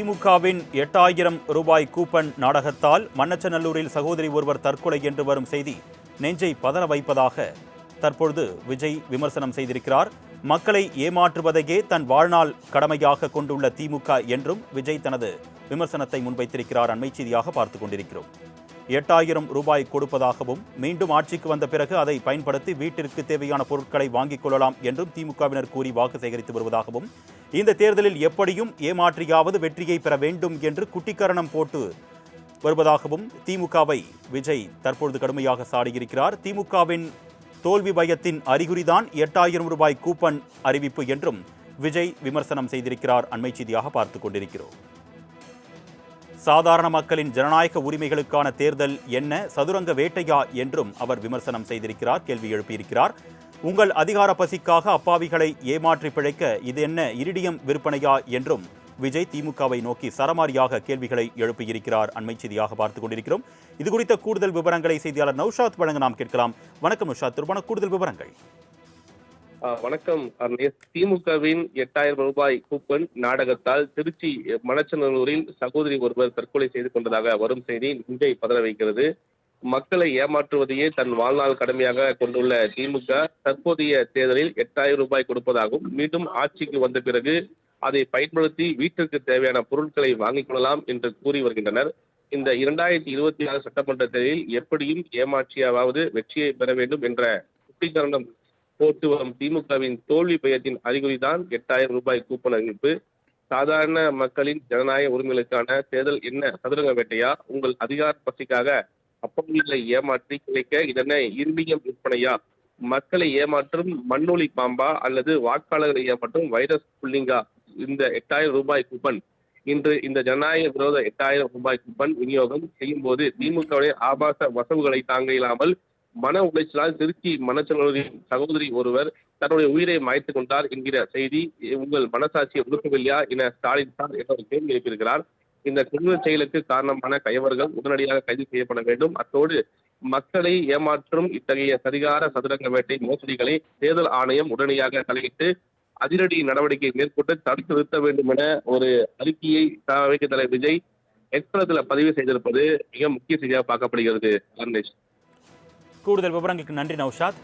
திமுகவின் 8000 ரூபாய் கூப்பன் நாடகத்தால் மண்ணச்சநல்லூரில் சகோதரி ஒருவர் தற்கொலை என்று வரும் செய்தி நெஞ்சை பதற வைப்பதாக தற்பொழுது விஜய் விமர்சனம் செய்திருக்கிறார். மக்களை ஏமாற்றுவதையே தன் வாழ்நாள் கடமையாக கொண்டுள்ள திமுக என்றும் விஜய் தனது விமர்சனத்தை முன்வைத்திருக்கிறார். அண்மை செய்தியாக பார்த்துக் கொண்டிருக்கிறோம். 8000 ரூபாய் கொடுப்பதாகவும் மீண்டும் ஆட்சிக்கு வந்த பிறகு அதை பயன்படுத்தி வீட்டிற்கு தேவையான பொருட்களை வாங்கிக் கொள்ளலாம் என்றும் திமுகவினர் கூறி வாக்கு சேகரித்து வருவதாகவும், இந்த தேர்தலில் எப்படியும் ஏமாற்றியாவது வெற்றியை பெற வேண்டும் என்று குட்டிக்கரணம் போட்டு வருவதாகவும் திமுகவை விஜய் தற்பொழுது கடுமையாக சாடியிருக்கிறார். திமுகவின் தோல்வி பயத்தின் அறிகுறிதான் 8000 ரூபாய் கூப்பன் அறிவிப்பு என்றும் விஜய் விமர்சனம் செய்திருக்கிறார். அண்மை செய்தியாக பார்த்துக் கொண்டிருக்கிறோம். சாதாரண மக்களின் ஜனநாயக உரிமைகளுக்கான தேர்தல் என்ன சதுரங்க வேட்டையா என்றும் அவர் விமர்சனம் செய்திருக்கிறார். கேள்வி எழுப்பியிருக்கிறார். உங்கள் அதிகார பசிக்காக அப்பாவிகளை ஏமாற்றி பிழைக்க இது என்ன இரிடியம் விற்பனையா என்றும் விஜய் திமுகவை நோக்கி சரமாரியாக கேள்விகளை எழுப்பியிருக்கிறார். அண்மை செய்தியாக பார்த்துக் கொண்டிருக்கிறோம். இது குறித்த கூடுதல் விவரங்களை செய்தியாளர் நௌஷாத் வழங்க நாம் கேட்கலாம். வணக்கம் நௌஷாத், தொடர்பான கூடுதல் விவரங்கள். வணக்கம். திமுகவின் 8000 ரூபாய் கூப்பன் நாடகத்தால் திருச்சி மணச்சநல்லூரில் சகோதரி ஒருவர் தற்கொலை செய்து கொண்டதாக வரும் செய்தி நெஞ்சை பதற வைக்கிறது. மக்களை ஏமாற்றுவதையே தன் வாழ்நாள் கடமையாக கொண்டுள்ள திமுக தற்போதைய தேர்தலில் 8000 ரூபாய் கொடுப்பதாகவும் மீண்டும் ஆட்சிக்கு வந்த பிறகு அதை பயன்படுத்தி வீட்டிற்கு தேவையான பொருட்களை வாங்கிக் கொள்ளலாம் என்று கூறி வருகின்றனர். இந்த 2026 சட்டமன்ற தேர்தலில் எப்படியும் ஏமாற்றியாவது வெற்றியை பெற வேண்டும் என்ற குட்டிக்கரணம் போட்டு வரும் திமுகவின் தோல்வி பயத்தின் அறிகுறிதான் 8000 ரூபாய் கூப்பன் அறிவிப்பு. சாதாரண மக்களின் ஜனநாயக உரிமைகளுக்கான தேர்தல் என்ன சதுரங்க வேட்டையா? உங்கள் அதிகார பசிக்காக அப்பங்களை ஏமாற்றி கிடைக்க இதென்ன இரிடியம் விற்பனையா? மக்களை ஏமாற்றும் மண்ணொலி பாம்பா அல்லது வாக்காளர்களை ஏமாற்றும் வைரஸ் புள்ளிங்கா இந்த 8000 ரூபாய் கூப்பன்? இன்று இந்த ஜனநாயக விரோத 8000 ரூபாய் கூப்பன் விநியோகம் செய்யும் போது திமுகவுடைய ஆபாச வசவுகளை தாங்க இல்லாமல் மன உளைச்சலால் திருச்சி மணச்சநல்லூரின் சகோதரி ஒருவர் தன்னுடைய உயிரை மாய்த்துக் கொண்டார் என்கிற செய்தி உங்கள் மனசாட்சியை உடுக்கவில்லையா என ஸ்டாலின் சார் என்ற ஒரு கேள்வி எழுப்பியிருக்கிறார். இந்த கொடூர செயலுக்கு காரணமான கயவர்கள் உடனடியாக கைது செய்யப்பட வேண்டும். அத்தோடு மக்களை ஏமாற்றும் இத்தகைய சரிகார சதுரங்க வேட்டை மோசடிகளை தேர்தல் ஆணையம் உடனடியாக தலையிட்டு அதிரடி நடவடிக்கை மேற்கொண்டு தடுத்து நிறுத்த வேண்டும் என ஒரு அறிக்கையை தலைவர் விஜய் எக்ஸ்பிரஸ்ல பதிவு செய்திருப்பது மிக முக்கிய செய்தியாக பார்க்கப்படுகிறது. கூடுதல் விவரங்களுக்கு நன்றி நௌஷாத்.